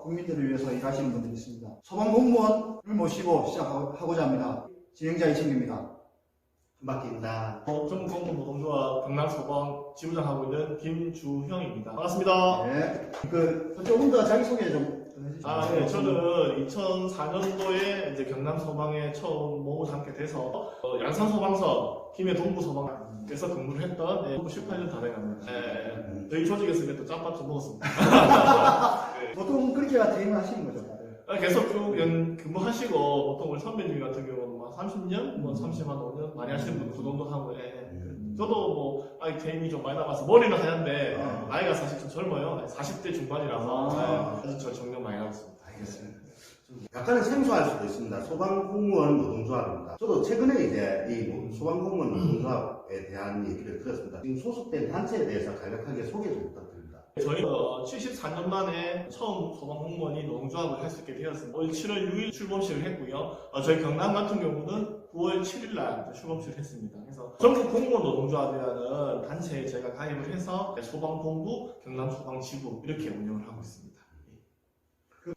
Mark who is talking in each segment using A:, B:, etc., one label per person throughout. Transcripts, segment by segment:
A: 국민들을 위해서 일하시는 분들이 있습니다. 소방공무원을 모시고 시작하고자 합니다. 진행자 이승규입니다.
B: 박기입니다.
C: 전국공무노동조합 경남소방 지부장 하고 있는 김주형입니다. 반갑습니다.
A: 네. 조금 더 자기소개 좀 해주시죠.
C: 네. 저는 2004년도에 이제 경남소방에 처음 몸을 담게 돼서 양산소방서 김해 동부소방에서 근무를 했던 18년 다 돼갑니다. 저희 조직에서 그때 짬밥 좀 먹었습니다. 네.
A: 보통 그렇게 퇴임하시는 거죠?
C: 계속 쭉 근무하시고 보통 우리 선배님 같은 경우는 30년, 35년 많이 하시는 분 그 정도 하고 저도 아직 퇴임이 좀 많이 남아서 머리는 하얀데 나이가 사실 좀 젊어요. 40대 중반이라서 아직 저 정년 많이 남았습니다.
B: 알겠습니다. 약간은 생소할 수도 있습니다. 소방공무원 노동조합입니다. 저도 최근에 이제 이 소방공무원 노동조합에 대한 얘기를 들었습니다. 지금 소속된 단체에 대해서 간략하게 소개 좀 부탁드립니다.
C: 저희는 74년 만에 처음 소방공무원이 노동조합을 할 수 있게 되었습니다. 올 7월 6일 출범식을 했고요. 저희 경남 같은 경우는 9월 7일 날 출범식을 했습니다. 그래서 전국 공무원 노동조합이라는 단체에 저희가 가입을 해서 소방본부, 경남소방지부 이렇게 운영을 하고 있습니다.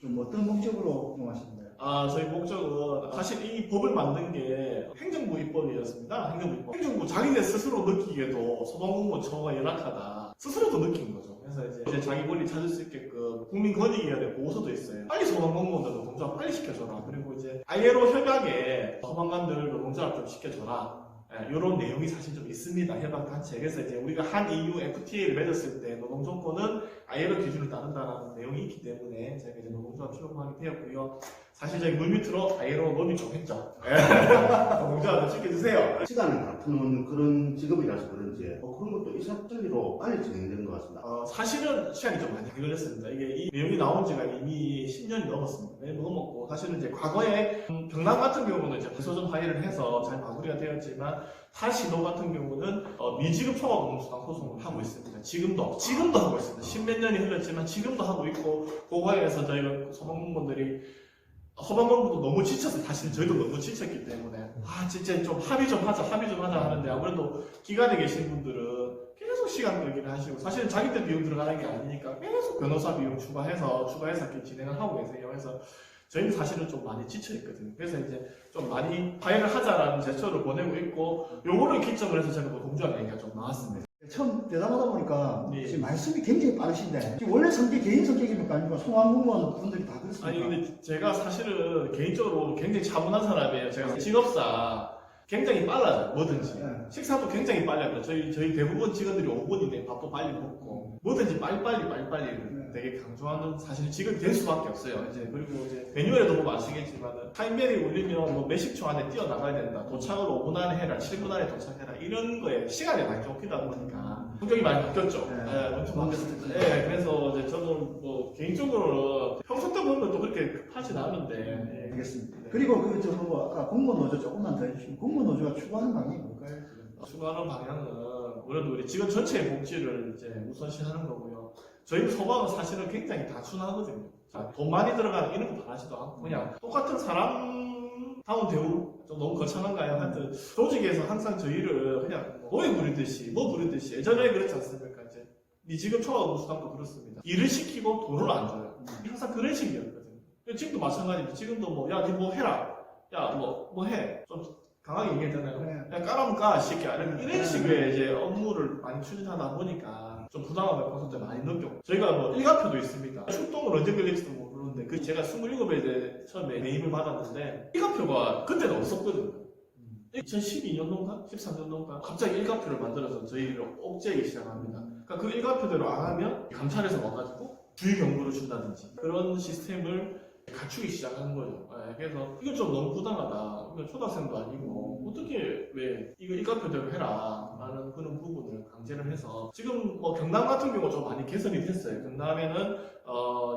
A: 좀 어떤 목적으로 운영하시는 거예요?
C: 저희 목적은 사실 이 법을 만든 게 행정부 입법이었습니다. 행정부 자기네 스스로 느끼기에도 소방공무원 처우가 열악하다. 스스로도 느낀 거죠. 그래서 이제 자기 권리 찾을 수 있게끔 국민권익위원회 보고서도 있어요. 빨리 소방공무원들 노동조합 빨리 시켜줘라. 그리고 이제 ILO 협약에 소방관들 노동조합 좀 시켜줘라. 이런 내용이 사실 좀 있습니다. 협약단체. 그래서 이제 우리가 한 EU FTA를 맺었을 때 노동조건은 ILO 기준을 따른다는 내용이 있기 때문에 제가 이제 노동조합 출범하게 되었고요. 사실 저희 물밑으로 ILO 논의 좀 했죠. 노동조합 좀 시켜주세요.
B: 시간을 다투는 그런 직업이라서 그런지 그런 것도 일사천리로 빨리 진행되는 것 같습니다.
C: 사실은 시간이 좀 많이 걸렸습니다. 이게 이 내용이 나온 지가 이미 10년이 넘었습니다. 넘었고 사실은 이제 과거에 경남 같은 경우는 이제 부서전 화해를 해서 잘 마무리가 되었지만 타시노 같은 경우는 미지급 총합노동수당 소송을 하고 있습니다. 지금도 하고 있습니다. 10몇 년이 흘렀지만 지금도 하고 있고 고거에서 저희가 소방공무원들이 소방본부도 너무 지쳐서 사실 저희도 너무 지쳤기 때문에 진짜 좀 합의 좀 하자 하는데 아무래도 기관에 계신 분들은 계속 시간 끌기를 하시고 사실은 자기 때 비용 들어가는 게 아니니까 계속 변호사 비용 추가해서 이렇게 진행을 하고 계세요. 그래서 저희는 사실은 좀 많이 지쳐있거든요. 그래서 이제 좀 많이 화해를 하자라는 제스처를 보내고 있고 요거를 기점으로 해서 제가 노동조합 얘기가 좀 나왔습니다.
A: 처음 대담하다 보니까
C: 네.
A: 지금 말씀이 굉장히 빠르신데 지금 원래 개인 성격입니까? 아니면 소방공무원 분들이 다 그렇습니까?
C: 아니 근데 제가 사실은 개인적으로 굉장히 차분한 사람이에요. 제가 직업사 굉장히 빨라져요. 뭐든지. 식사도 굉장히 빨리 합니다. 저희 대부분 직원들이 5분 이내에 밥도 빨리 먹고 뭐든지 빨리빨리 되게 강조하는 사실 직업이 될 수밖에 없어요. 그리고 이제 매뉴얼에도 보면 아시겠지만 타임벨이 울리면 몇 십 초 안에 뛰어나가야 된다. 도착을 5분 안에 해라. 7분 안에 도착해라. 이런 거에 시간이 많이 쫓기다 보니까 성격이 많이 바뀌었죠. 엄청 바뀌었습니다. 그래서 이제 저는 개인적으로는 평소 때 보면 또 그렇게 급하진 않은데.
A: 알겠습니다. 그리고 아까 공무원 노조 조금만 더 해주시면 공무원 노조가 추구하는 방향이 뭘까요?
C: 추구하는 방향은 아무래도 우리 직원 전체의 복지를 이제 우선시하는 거고요. 저희 소방은 사실은 굉장히 단순하거든요. 돈 많이 들어가는 이런 거 바라지도 않고 그냥 똑같은 사람다운 대우 좀 너무 거창한가요? 하여튼 조직에서 항상 저희를 그냥 노예 부리듯이 예전에 그렇지 않습니까? 이제 네 지금 총합노동수당도 그렇습니다. 일을 시키고 돈을 안 줘요. 항상 그런 식이었거든요. 지금도 마찬가지입니다. 지금도 야, 니 뭐 해라. 야, 뭐 해. 좀 강하게 얘기했잖아요. 야, 까라면 까, 새끼야. 이런 식의 이제 업무를 많이 추진하다 보니까 좀 부담감을 평소 때 많이 느꼈고. 저희가 일가표도 있습니다. 출동을 언제 걸릴지도 모르는데, 제가 27에 이제 처음에 배임을 받았는데, 일가표가 그때는 없었거든요. 2012년도인가? 13년도인가? 갑자기 일가표를 만들어서 저희를 억제하기 시작합니다. 그러니까 그 일가표대로 안 하면 감찰에서 와가지고 주의 경고를 준다든지 그런 시스템을 갖추기 시작하는 거죠. 그래서 이건 좀 너무 부당하다. 이건 초등학생도 아니고 어떻게 왜 이거 일가표대로 해라 라는 그런 부분을 강제를 해서 지금 경남 같은 경우 좀 많이 개선이 됐어요. 경남에는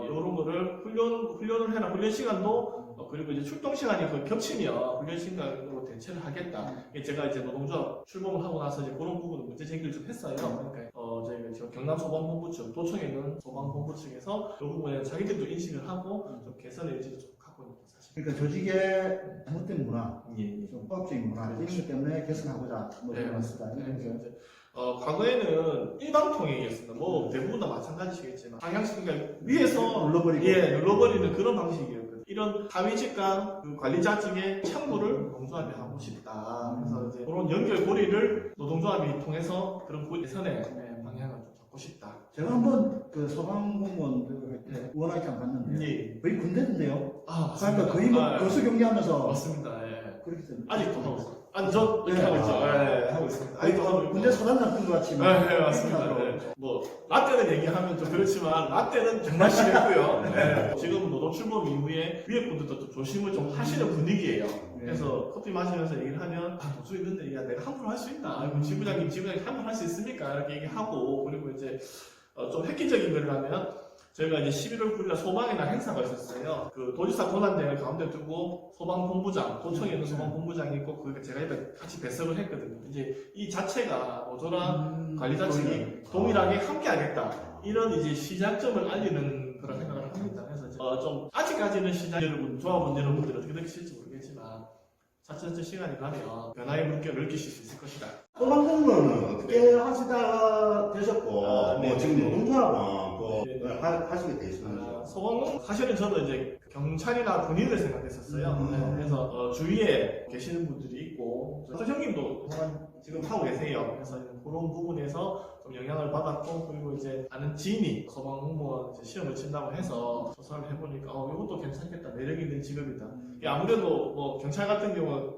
C: 이런 거를 훈련을 해라. 훈련 시간도 그리고 이제 출동 시간이 거의 겹치면 훈련 시간으로 대체를 하겠다. 제가 이제 노동조합 출범을 하고 나서 이제 그런 부분을 문제 제기를 좀 했어요. 그러니까 저희가 지금 경남 소방본부 측, 도청에 있는 소방본부 측에서 이 부분에 자기들도 인식을 하고 좀 개선의 의지를 좀 갖고 있는 사실.
A: 그러니까 조직의 잘못된 문화,
C: 예.
A: 좀 포합적인 문화 이런 것 때문에 개선하고자 뭐
C: 네,
A: 이런 것이다.
C: 맞습니다.
A: 이런 거죠.
C: 과거에는 일방 통행이었습니다. 뭐 대부분 다 마찬가지시겠지만 방향식 그러니까 위에서
A: 눌러버리고.
C: 눌러버리는 그런 방식이었거든요. 이런 하위직과 그 관리자 측의 창구를 노동조합이 하고 싶다. 그래서 이제 그런 연결고리를 노동조합이 통해서 그런 개선의 방향을 좀 잡고 싶다.
A: 제가 한번 그 소방공무원들 할때 의원회장 갔는데
C: 예.
A: 거의 군대인데요.
C: 맞습니다.
A: 그러니까 거의 뭐
C: 아,
A: 거수 경기하면서
C: 맞습니다. 예.
A: 그렇게 됐는데.
C: 아직도 하고 있어요. 아니 저 이렇게
A: 네.
C: 하고 있죠. 예, 하고 있습니다. 아직도 하고 있고.
A: 군대 소장 같은 것 같이.
C: 네, 맞습니다. 네. 뭐 라떼는 얘기하면 좀 그렇지만 라떼는 정말 심했고요. 네. 지금 노동출범 이후에 위에 분들도 좀 조심을 좀 하시는 분위기예요. 그래서 커피 마시면서 얘기를 하면 도수 있는데 야 내가 함부로 할 수 있나? 아이고, 지부장님 함부로 할 수 있습니까? 이렇게 얘기하고 그리고 이제 좀 획기적인 걸 하면 저희가 이제 11월 9일 소방의 날 행사가 있었어요. 그 도지사 권한대회를 가운데 두고 소방본부장, 도청에 있는 소방본부장이 있고 그 제가 이제 같이 배석을 했거든요. 이제 이 자체가 오조라 관리자 측이 동일하게 함께하겠다. 이런 이제 시작점을 알리는 그런 생각을 합니다. 그래서 이제 좀 아직까지는 시장 여러분, 조합원 여러분들이 어떻게 느끼실지 모르겠지만 차츰 시간이 가면 변화의 물결을 느끼실 수 있을 것이다.
B: 소방공무원은 어떻게 하시다 되셨고
C: 네,
B: 뭐 지금
C: 네.
B: 노동조합은 또
C: 네.
B: 하시게 되시는지.
C: 소방은 사실은 저도 이제 경찰이나 군인을 생각했었어요. 네, 그래서 주위에 계시는 분들이 있고 저 형님도 지금 하고 계세요. 그래서 그런 부분에서 좀 영향을 받았고 그리고 이제 아는 지인이 소방 공무원 시험을 친다고 해서 조사를 해보니까 이것도 괜찮겠다, 매력 있는 직업이다. 이게 아무래도 뭐 경찰 같은 경우는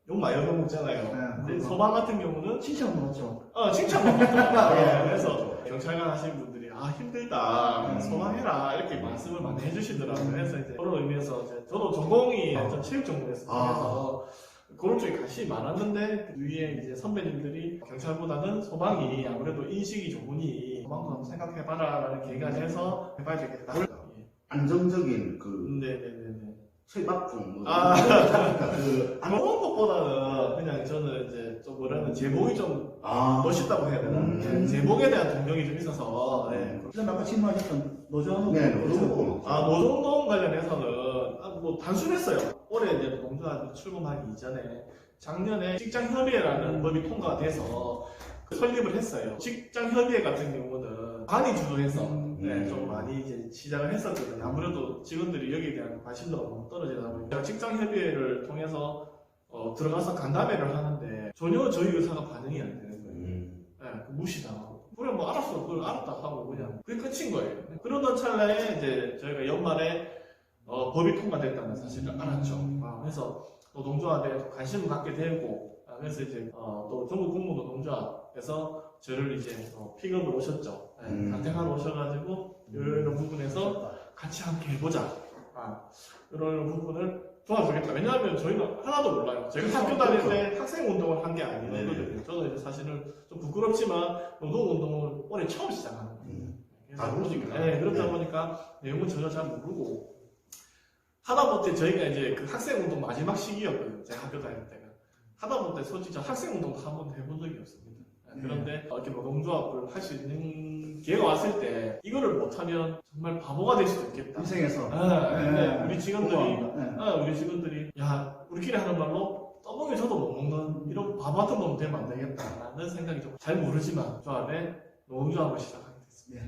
C: 욕 많이 얻어먹잖아요. 근데 소방 같은 경우는
A: 칭찬 먹었죠.
C: 칭찬받겠다. 예, 그래서 경찰관 하시는 분들이 힘들다, 소방해라 이렇게 말씀을 많이 해주시더라고요. 그래서 이제 그런 의미에서 이제 저도 전공이 좀 체육 전공이었어요. 그래서 그런 쪽에 관심이 많았는데 그 위에 이제 선배님들이 경찰보다는 소방이 아무래도 인식이 좋으니 소방도 한번 생각해봐라라는 계기가 돼서 해봐야 되겠다.
B: 안정적인 그
C: 네네네네.
B: 최박풍
C: 그런 것보다는 그냥 저는 이제 좀 뭐라는 제목이 좀 멋있다고 해야 되나? 제목에 대한 동경이 좀 있어서.
A: 그다음에 아까 질문하셨던 노조는
B: 네, 노조는
C: 노동동 관련해서는 뭐 단순했어요. 올해 이제 노동조합이 출범하기 이전에 작년에 직장협의회라는 법이 통과가 돼서 설립을 했어요. 직장협의회 같은 경우는 관이 주도해서 좀 많이 이제 시작을 했었거든요. 아무래도 직원들이 여기에 대한 관심도가 너무 떨어지다 보니까 직장협의회를 통해서 들어가서 간담회를 하는데 전혀 저희 의사가 반영이 안 되는 거예요. 무시당하고. 그래 뭐 알았어, 그걸 알았다 하고 그냥 그게 끝인 거예요. 그러던 찰나에 이제 저희가 연말에 법이 통과됐다는 사실을 알았죠. 그래서 노동조합에 관심을 갖게 되고 그래서 이제 또 전국 공무노동조합에서 저를 이제 픽업을 오셨죠. 간택하러 오셔가지고 이런 부분에서 같이 함께 해보자. 이런 부분을 도와주겠다. 왜냐하면 저희는 하나도 몰라요. 제가 학교 다닐 때 학생 운동을 한 게 아니거든요. 저는 이제 사실은 좀 부끄럽지만 노동 운동을 올해 처음 시작하는 거예요. 그러다 보니까 내용은 전혀 잘 모르고 하다못해 저희가 이제 그 학생 운동 마지막 시기였거든요. 제가 학교 다닐 때가. 하다못해 솔직히 저 학생 운동도 한 번도 해본 적이 없습니다. 그런데 이렇게 노동조합을 할 수 있는 기회가 왔을 때 이거를 못하면 정말 바보가 될 수도 있겠다.
A: 인생에서.
C: 근데 우리 직원들이 야 우리끼리 하는 말로 떠먹이 저도 못 먹는 이런 바보 같은 놈 되면 안 되겠다라는 생각이 좀 잘 모르지만 조합에 노동조합을 시작하게 됐습니다.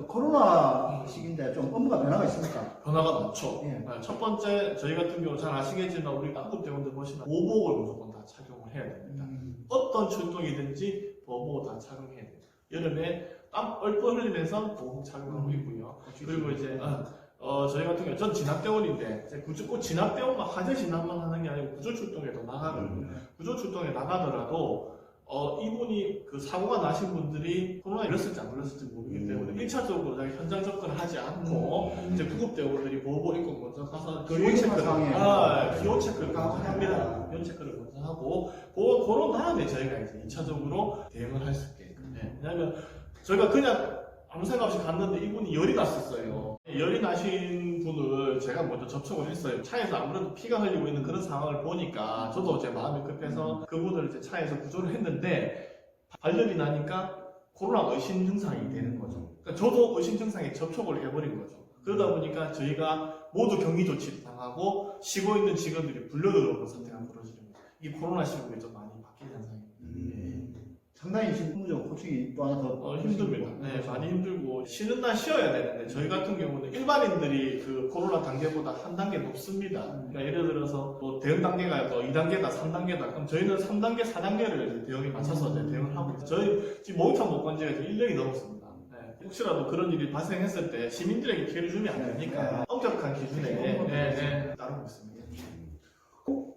A: 코로나 시기인데 좀 업무가 변화가 있습니까?
C: 변화가 많죠. 첫 번째 저희 같은 경우 잘 아시겠지만 우리 한국 대원들 보시면 보복을 무조건 다 착용을 해야 됩니다. 어떤 출동이든지 보복 다 착용해야 돼요. 여름에 땀 얼뻘 흘리면서 보복 착용하고 있고요. 그리고 이제 저희 같은 경우 전 진압대원인데 꼭 진압대원만 하재 진압만 하는 게 아니고 구조 출동에도 나가거든요. 구조 출동에 나가더라도 이분이 그 사고가 나신 분들이 코로나에 걸렸을지 안 걸렸을지 모르기 때문에 1차적으로 현장 접근을 하지 않고 이제 구급대원들이 보복 입고 먼저 가서 기온 체크를 합니다. 기온 체크를 먼저 하고 그런 다음에 저희가 이제 2차적으로 대응을 할 수 있게. 왜냐하면 저희가 그냥 아무 생각 없이 갔는데 이분이 열이 났었어요. 열이 나신 분을 제가 먼저 접촉을 했어요. 차에서 아무래도 피가 흘리고 있는 그런 상황을 보니까 저도 제 마음이 급해서 그분을 이제 차에서 구조를 했는데 발열이 나니까 코로나 의심 증상이 되는 거죠. 그러니까 저도 의심 증상에 접촉을 해버린 거죠. 그러다 보니까 저희가 모두 격리 조치를 당하고 쉬고 있는 직원들이 불려들어오는 사태가 벌어지는 거죠. 이게 코로나 시국에 좀 많이 바뀐 현상입니다.
A: 상당히 지금 업무적 고충이 또 하나 더
C: 힘듭니다. 네, 많이 힘들고 쉬는 날 쉬어야 되는데 저희 같은 경우는 일반인들이 그 코로나 단계보다 한 단계 높습니다. 그러니까 예를 들어서 뭐 대응 단계가 또 2단계다, 3단계다. 그럼 저희는 3단계, 4단계를 대응에 맞춰서 이제 대응을 하고 있어요. 저희 지금 목욕탕 못 간 지가 1년이 넘었습니다. 네, 혹시라도 그런 일이 발생했을 때 시민들에게 피해를 주면 안 되니까 엄격한 기준에 따르고 있습니다.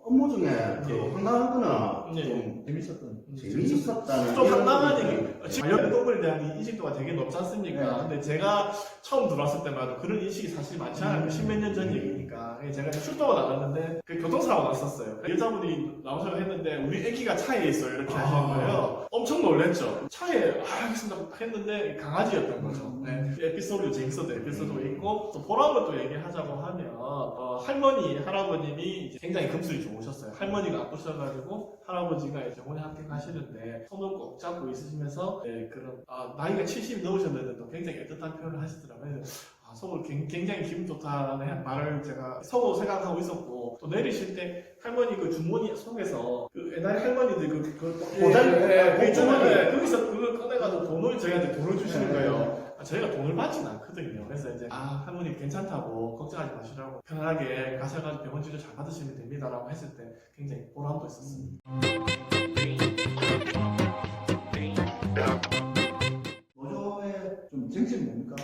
B: 업무 중에 그 황당한 거나
C: 네.
B: 좀
A: 재밌었던
B: 재미있었다는
C: 좀
B: 이런
C: 황당한
B: 것들이
C: 얘기. 지금 반려동물에 대한 인식도가 되게 높지 않습니까? 근데 제가 처음 들어왔을 때만 해도 그런 인식이 사실 많지 않아요. 10몇 년 전 얘기니까. 제가 출동을 나갔는데 그 교통사고가 났었어요. 여자분이 나오셔서 했는데 우리 애기가 차에 있어요. 이렇게 하시는 거예요. 엄청 놀랬죠. 차에 알겠습니다 했는데 강아지였던 거죠. 네. 에피소드 재밌었던 에피소드가 있고 또 보람을 또 얘기하자고 하면 할머니, 할아버님이 이제 굉장히 금술이 좋으셨어요. 할머니가 아프셔가지고 할아버지가 이제 혼에 함께 가시는데 손을 꼭 잡고 있으시면서 그런 나이가 70이 넘으셨는데 또 굉장히 애틋한 표현을 하시더라고요. 속으로 굉장히 기분 좋다는 말을 제가 속으로 생각하고 있었고 또 내리실 때 할머니 그 주머니 속에서 그 옛날 할머니들 그 주머니 거기서 그걸 꺼내가지고 저희한테 돈을 주시는 거예요. 저희가 돈을 받지는 않거든요. 그래서 이제 할머니 괜찮다고 걱정하지 마시라고 편안하게 가셔가지고 병원 치료 잘 받으시면 됩니다라고 했을 때 굉장히 보람도 있었습니다.
A: 노조의 좀 정책이 뭡니까?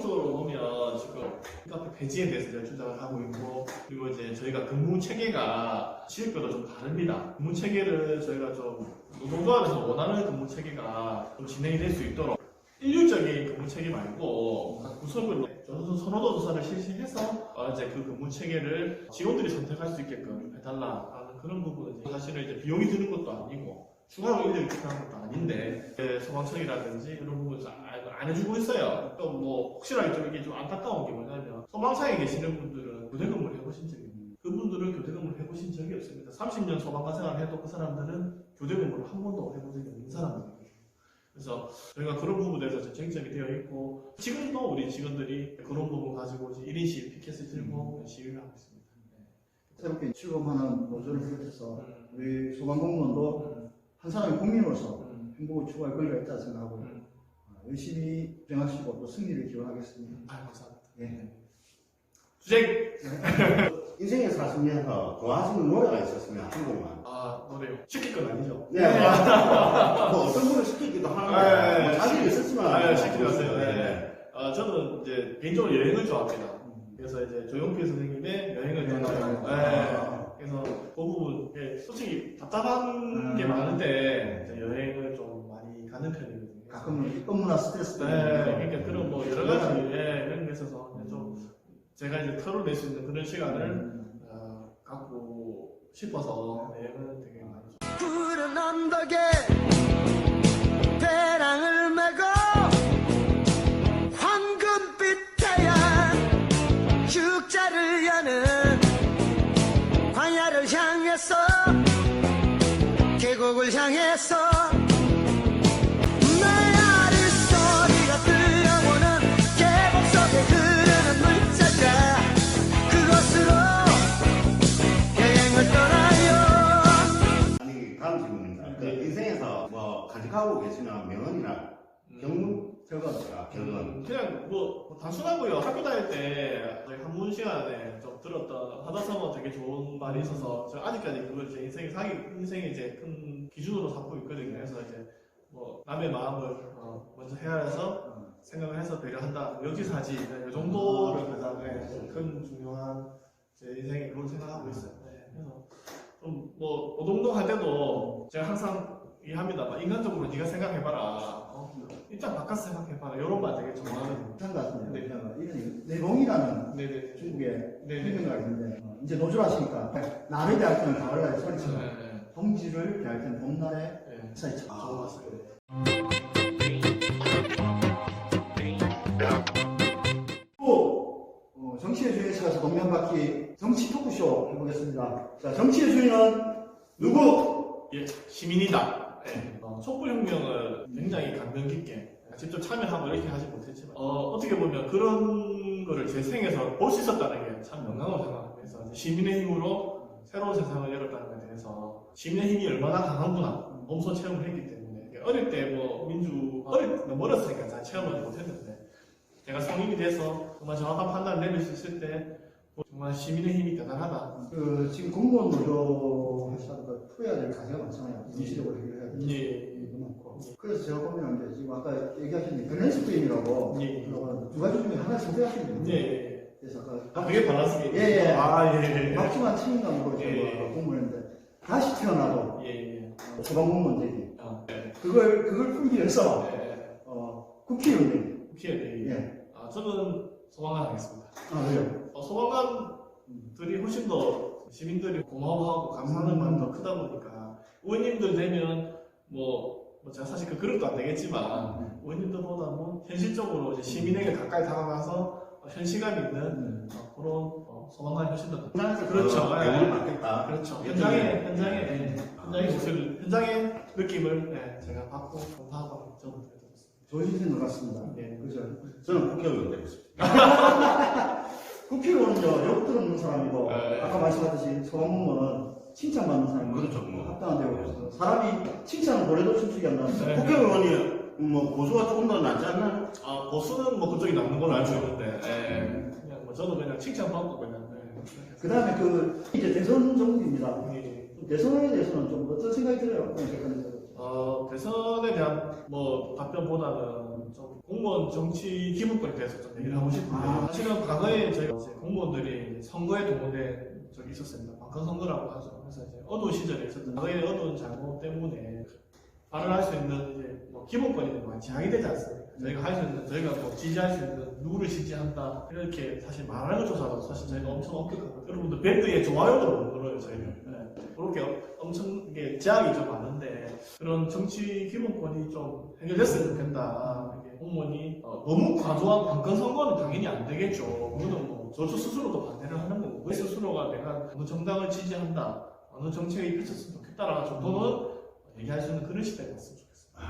C: 쪽으로 보면 지금 카페 폐지에 대해서 제가 주장을 하고 있고 그리고 이제 저희가 근무 체계가 지역별로 좀 다릅니다. 근무 체계를 저희가 좀 노동조합에서 원하는 근무 체계가 좀 진행이 될 수 있도록 일률적인 근무 체계 말고 각 구석으로 선호도 조사를 실시해서 이제 그 근무 체계를 직원들이 선택할 수 있게끔 해달라는 그런 부분은 사실은 이제 비용이 드는 것도 아니고 추가로 일을 필요한 것도 아닌데 소방청이라든지 이런 부분을 안 해주고 있어요. 또 뭐 혹시나 이게 좀 안타까운 게 뭐냐면 소방청에 계시는 분들은 교대 근무를 해보신 적이 있는데 그분들은 교대 근무를 해보신 적이 없습니다. 30년 소방관 생활을 해도 그 사람들은 교대 근무를 한 번도 해본 적이 없는 사람들이거든요. 그래서 저희가 그런 부분에서 쟁점이 되어 있고 지금도 우리 직원들이 그런 부분 가지고 이제 1인실 피켓을 들고 시위를 하고 있습니다.
A: 새롭게 출범하는 노조를 비롯해서 우리 소방공무원도 한 사람의 국민으로서 행복을 추구할 권리가 있다고 생각하고 열심히 수행하시고 또 승리를 기원하겠습니다.
C: 감사합니다.
A: 예.
C: 주쟁!
B: 인생에 사시면서 좋아하시는 노래가 있었으면 한 곡만.
C: 노래요. 시킬 건 아니죠.
B: 네. 뭐 어떤 분을 시키기도 하는데 뭐 자신 있었지만
C: 시키고 왔어요. 네. 저는 이제 개인적으로 여행을 좋아합니다. 그래서 이제 조용필 선생님의 여행을 떠나요. 그래서 그 부분 솔직히 답답한 게 많은데 이제 여행을 좀 많이 가는 편이거든요.
A: 가끔은 업무나 스트레스
C: 그러니까 그런 뭐 여러 가지 이런 게 있어서 좀 제가 이제 털어낼 수 있는 그런 시간을 갖고 싶어서 여행을 되게 많이 좋아해요.
D: 푸른 언덕에 배낭을 메고 황금빛 태양 축제를 여는 광야를 향해서 계곡을 향해서 메아리 소리가 들려오는 계곡 속에 흐르는 물자가 그곳으로 여행을 떠나요.
B: 아니 다음 질문입니다. 그 인생에서 뭐 간직하고 계시는 명언이나 경문 결론.
C: 그냥 뭐 단순하고요. 학교 다닐 때 저희 한문 시간에 좀 들었던 하다서머 되게 좋은 말이 있어서 제가 아직까지 그걸 제 인생의 이제 큰 기준으로 삼고 있거든요. 그래서 이제 뭐 남의 마음을 먼저 헤아려서 생각을 해서 배려한다. 역지사지 이 정도를 가장 큰 중요한 제 인생의 그런 생각하고 있어요. 그래서 좀 뭐 노동도 할 때도 제가 항상 얘기합니다. 인간적으로 네가 생각해봐라. 일단 바꿔서 생각해봐라. 이런 말 되게 좋아하거든요.
A: 괜찮은 것 같습니다.
C: 네.
A: 이런 내공이라는
C: 네네.
A: 중국의
C: 네네.
A: 표현가 있는데 이제 노조를 하시니까 나를 대할 때는 가을날에 소리치고 동지를 대할 때는 봄날에 사이 쳐.
C: 좋은 것 같습니다.
A: 또 정치의 주인에 찾아서 동네 한 바퀴 정치 토크쇼 해보겠습니다. 자, 정치의 주인은 누구?
C: 예, 시민이다. 촛불혁명을 굉장히 감명 깊게 직접 참여하고 이렇게 하지 못했지만 어떻게 보면 그런 거를 제 생에서 볼 수 있었다는 게 참 영광으로 생각합니다. 그래서 이제 시민의 힘으로 새로운 세상을 열었다는 것에 대해서 시민의 힘이 얼마나 강한구나 몸소 체험을 했기 때문에 어릴 때 뭐 너무 어렸으니까 잘 체험을 못했는데 제가 성인이 돼서 정말 정확한 판단을 내릴 수 있을 때 정말 시민의 힘이 대단하다.
A: 지금 공무원 노조 회사가 풀어야 될 과제가 많잖아요. 인지적으로 해결해야 될
C: 예.
A: 일도 많고. 그래서 제가 고민한 게 지금 아까 얘기하신 밸런스 게임이라고
C: 예.
A: 두 가지 중에 하나 선택하시면 돼요.
C: 예.
A: 그래서 아까
C: 그게 밸런스 게임.
A: 예.
C: 예.
A: 막중한 책임감으로
C: 예.
A: 공무원인데 다시 태어나도
C: 예.
A: 소방공무원 되기.
C: 예.
A: 그걸 풀기 위해서
C: 예.
A: 국회의원 되기.
C: 국회에
A: 예.
C: 저는 소방관 하겠습니다.
A: 왜요?
C: 소방관들이 훨씬 더 시민들이 고마워하고 감사하는 마음이 더 크다 보니까 의원님들 되면 뭐 제가 사실 그 그릇도 안 되겠지만 의원님들보다 뭐 현실적으로 이제 시민에게 가까이 다가가서 현실감 있는 그런 소방관이 훨씬 더
B: 현장에서
C: 그렇죠.
B: 배우를 받겠다.
C: 그렇죠.
B: 예전에.
C: 현장의 목소리를 현장의 느낌을 제가 받고 감사하고 저는 드렸습니다.
A: 좋으신 생각 같습니다.
C: 예.
A: 그죠?
B: 저는 국회의원 되겠습니다.
A: 국회의원은요, 욕 들었는 사람이고,
C: 네.
A: 아까 말씀하셨듯이 소방공무원은 칭찬받는 사람이고,
B: 그렇죠. 뭐.
A: 합당한데요. 사람이 칭찬을 노래도 춤추게 한다는
C: 네.
B: 국회의원이 뭐 보수가 조금 더 낫지 않나요?
C: 보수는 뭐 그쪽이 남는 걸로 알고 있는데 그냥 뭐 저도 그냥 칭찬받고 그냥
A: 그 다음에 이제 대선 정국입니다.
C: 예.
A: 대선에 대해서는 좀 어떤 생각이 들어요?
C: 대선에 대한 뭐 답변보다는 좀 공무원 정치 기본권에 대해서 좀 얘기를 하고 싶은데 사실은 과거에 저희가 이제 공무원들이 선거에 동원된 적이 있었습니다. 방권 선거라고 하죠. 그래서 이제 어두운 시절에 있었던 과거의 어두운 잘못 때문에 발언할 수 있는 이제 뭐 기본권이 많이 제한이 되지 않습니까? 저희가 할 수 있는 저희가 뭐 지지할 수 있는 누구를 지지한다 이렇게 사실 말하는 것조차도 사실 저희가 엄청 엄격하고 여러분들 밴드에 좋아요도 못 눌러요 저희는. 그렇게 엄청 이게 제약이 좀 많은데 그런 정치 기본권이 좀 해결됐으면 좋겠다. 이게 공무원이 너무 과도한 방권 선거는 당연히 안 되겠죠. 그거는 뭐 저 스스로도 반대를 하는 거고 그 스스로가 내가 어느 정당을 지지한다, 어느 정책이 펼쳤으면 좋겠다라는 정도는 얘기할 수 있는 그런 시대가 됐으면 좋겠습니다.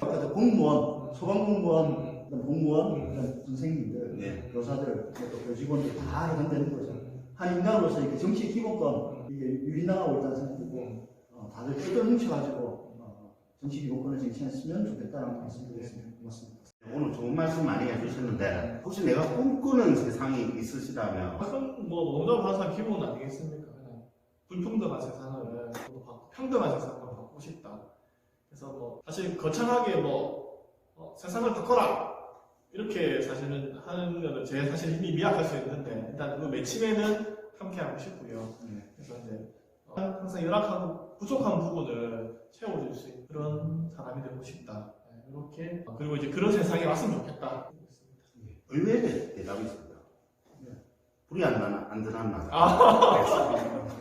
A: 아까 공무원, 소방공무원, 공무원, 선생님들,
B: 네.
A: 교사들, 또 교직원들 다 해당되는 거죠. 한 인간으로서 이렇게 정치 기본권 이게 유린당하고 있다는 생각이 들고 다들 똘똘 뭉쳐가지고 정치 기본권을 쟁취했으면 좋겠다는 말씀드리겠습니다. 고맙습니다.
B: 오늘 좋은 말씀 많이 해주셨는데 혹시 내가 꿈꾸는 세상이 있으시다면
C: 그건 뭐 노동자 반사 기본 아니겠습니까? 그냥 불평등한 세상을 평등한 세상을 바꾸고 싶다. 그래서 뭐 사실 거창하게 세상을 바꿔라 이렇게 사실은 하는 거는 제 사실 힘이 미약할 수 있는데 일단 그 매침에는 함께 하고 싶고요. 그래서 이제 항상 열악하고 부족한 부분을 채워줄 수 있는 그런 사람이 되고 싶다. 이렇게 그리고 이제 그런 세상에 왔으면 좋겠다.
B: 의외의 대답이 있습니다. 불이 안 드는 나라.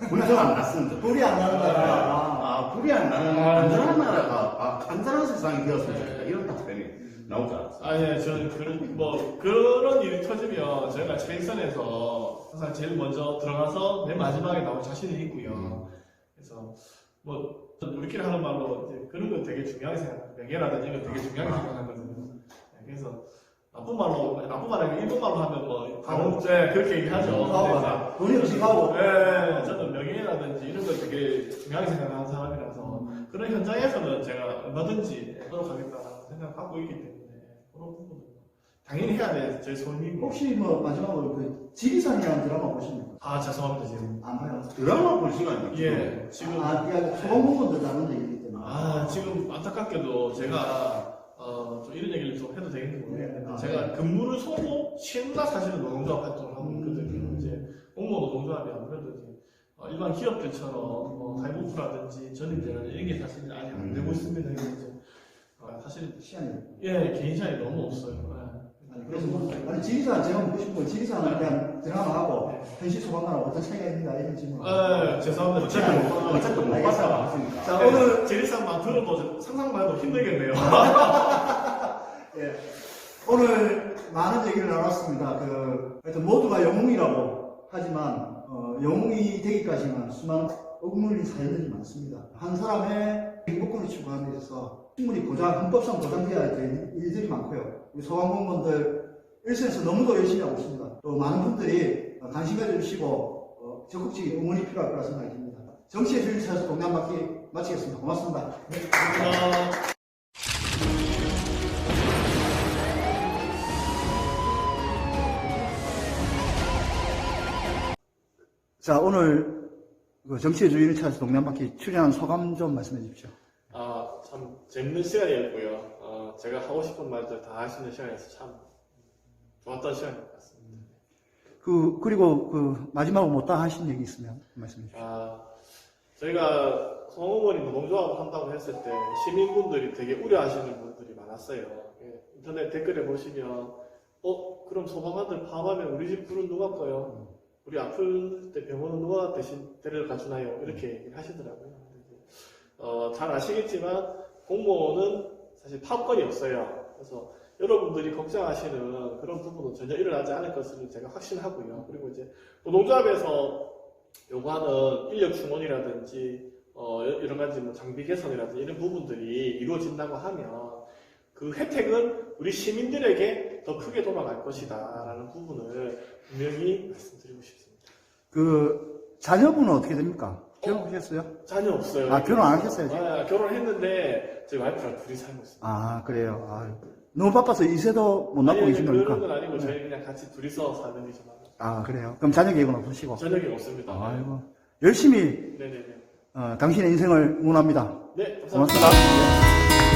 B: 불이 안 났으면 좋겠다.
A: 불이 안 나는 나라.
B: 불이 안 나는 안전한 나라가 안전한 세상이 되었으면 좋겠다. 이런 답변이 나올 줄 알았어요.
C: 예, 저는 그런 일이 터지면 저희가 최일선에서 항상 제일 먼저 들어가서 맨 마지막에 나올 자신이 있고요. 그래서 우리끼리 하는 말로 이제 그런 거 되게 중요하게 생각합니다. 명예라든지 이런 거 되게 중요하게 생각하거든요. 그래서 나쁜 말로 아니고 일본 말로 하면 바로 그렇게 얘기하죠.
A: 돈이 없이 가고.
C: 저는 명예라든지 이런 걸 되게 중요하게 생각하는 사람이라서 그런 현장에서는 제가 얼마든지 노력하겠다는 생각을 갖고 있기 때문에 그런 부분은 당연히 해야 돼. 제 소임이고.
A: 혹시 마지막으로 지리산이라는 드라마 보십니까?
C: 죄송합니다 지금.
A: 안 봐요.
B: 드라마 볼 시간이 없죠.
C: 예, 지금
A: 소방공무원들 다른 얘기이기 때문에.
C: 지금 안타깝게도 제가 좀 이런 얘기를 좀 해도 되겠는지 모르겠는데 제가 근무를 서고 쉬는다 사실은 노동조합 활동을 하고 있거든요. 이제 공무원 노동조합이 아무래도 이제 일반 기업들처럼 사회복지라든지 전입되는 이런 게 사실 아직 안 되고 있습니다. 그래서 이제 사실
A: 시간이.
C: 개인 시간이 너무 없어요.
A: 그래서 지리산 제가 묻고 싶은 건 지리산은 그냥 드라마하고 현실 소방관하고 어떤 차이가 있는가 이런 질문.
C: 죄송합니다.
B: 어쨌든 못 봤다.
A: 자 오늘
C: 지리산만 들어도 상상만 해도 힘들겠네요.
A: 예. 오늘 많은 얘기를 나눴습니다. 하여튼 모두가 영웅이라고 하지만 영웅이 되기까지는 수많은 억눌린 사연들이 많습니다. 한 사람의 행복권을 추구하기 위해서 충분히 헌법상 보장되어야 될 일들이 많고요. 우리 소방공무원들 일선에서 너무도 열심히 하고 있습니다. 또 많은 분들이 관심 가져주시고 적극적인 응원이 필요할 거라 생각이 듭니다. 정치의 주인을 찾아서 동네 한 바퀴 마치겠습니다. 고맙습니다.
C: 감사합니다.
A: 자, 오늘 그 정치의 주인을 찾아서 동네 한 바퀴 출연한 소감 좀 말씀해 주십시오.
C: 참 재밌는 시간이었고요. 제가 하고 싶은 말들 다 할 수 있는 시간이어서 참 좋았던 시간인 것 같습니다.
A: 그리고 마지막으로 못다 하신 얘기 있으면 말씀해 주십시오.
C: 저희가 성어머니 노동조합을 한다고 했을 때 시민분들이 되게 우려하시는 분들이 많았어요. 인터넷 댓글에 보시면 그럼 소방관들 파업하면 우리 집 불은 누가 꺼요? 우리 아플 때 병원은 누가 대신 데려가 주나요? 이렇게 얘기를 하시더라고요. 잘 아시겠지만 공무원은 사실 파업권이 없어요. 그래서 여러분들이 걱정하시는 그런 부분은 전혀 일어나지 않을 것을 제가 확신하고요. 그리고 이제 노동조합에서 요구하는 인력 충원이라든지 여러 가지 뭐 장비 개선이라든지 이런 부분들이 이루어진다고 하면 그 혜택은 우리 시민들에게 더 크게 돌아갈 것이다라는 부분을 분명히 말씀드리고 싶습니다.
A: 자녀분은 어떻게 됩니까? 결혼하셨어요?
C: 자녀 없어요.
A: 결혼 안 하셨어요?
C: 결혼했는데 저희 와이프랑 둘이 살고 있습니다.
A: 그래요. 너무 바빠서 이세도 못 낳고 계신
C: 그런
A: 겁니까?
C: 건 아니고 저희 그냥 같이 둘이서 사는 게 좀 많아요.
A: 그래요. 그럼 자녀 계획은 없으시고?
C: 저녁이 없습니다.
A: 아이고. 열심히
C: 네네네.
A: 당신의 인생을 응원합니다.
C: 네, 감사합니다.
A: 고맙습니다.